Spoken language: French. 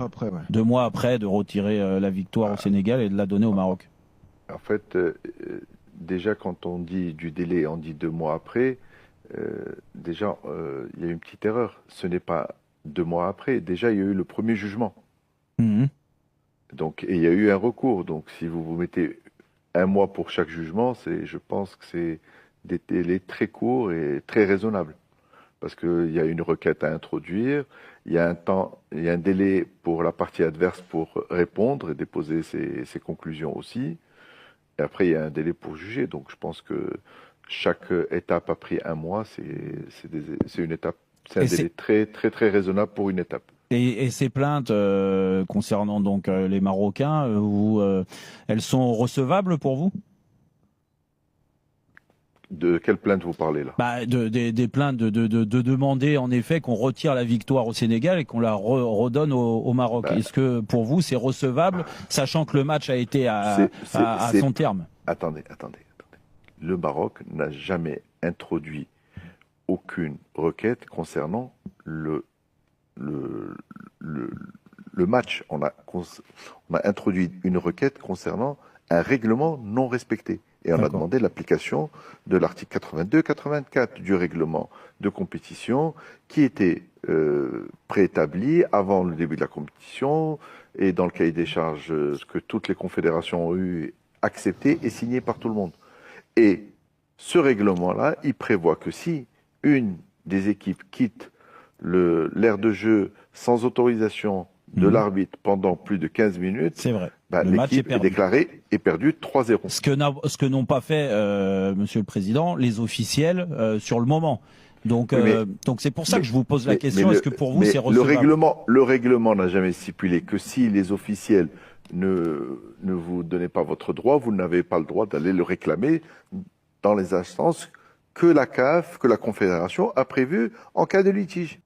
Après, ouais. 2 mois après de retirer la victoire au Sénégal et de la donner au Maroc. En fait, déjà, quand on dit du délai, on dit 2 mois après. Déjà, il y a une petite erreur. Ce n'est pas 2 mois après. Déjà, il y a eu le premier jugement. Mhm. Donc, et il y a eu un recours. Donc, si vous vous mettez un mois pour chaque jugement, je pense que c'est des délais très courts et très raisonnables. Parce qu'il y a une requête à introduire, il y a un temps, il y a un délai pour la partie adverse pour répondre et déposer ses conclusions aussi. Et après, il y a un délai pour juger. Donc, je pense que chaque étape a pris un mois. C'est une étape, c'est un Et, délai c'est- très, très, très raisonnable pour une étape. et ces plaintes concernant donc les Marocains, elles sont recevables pour vous? De quelle plainte vous parlez là? Bah, des plaintes de demander en effet qu'on retire la victoire au Sénégal et qu'on la redonne au Maroc. Ben, Est-ce que pour vous c'est recevable, sachant que le match a été c'est, c'est, à c'est- son terme? attendez. Le Maroc n'a jamais introduit aucune requête concernant le, le, le match. On a introduit une requête concernant un règlement non respecté. Et on a D'accord. demandé l'application de l'article 82-84 du règlement de compétition qui était préétabli avant le début de la compétition et dans le cahier des charges que toutes les confédérations ont eu accepté et signé par tout le monde. Et ce règlement-là, il prévoit que si une des équipes quitte l'aire de jeu sans autorisation de Mhm. l'arbitre pendant plus de 15 minutes, C'est vrai. bah, Le match est l'équipe est perdu. déclarée et perdue 3-0. Ce que n'ont pas fait, Monsieur le Président, les officiels sur le moment. Oui, Donc c'est pour ça que mais, je vous pose la mais, mais question. Est-ce le, que pour vous c'est mais recevable? le règlement n'a jamais stipulé que si les officiels ne vous donnez pas votre droit, vous n'avez pas le droit d'aller le réclamer dans les instances que la CAF, que la Confédération a prévues en cas de litige.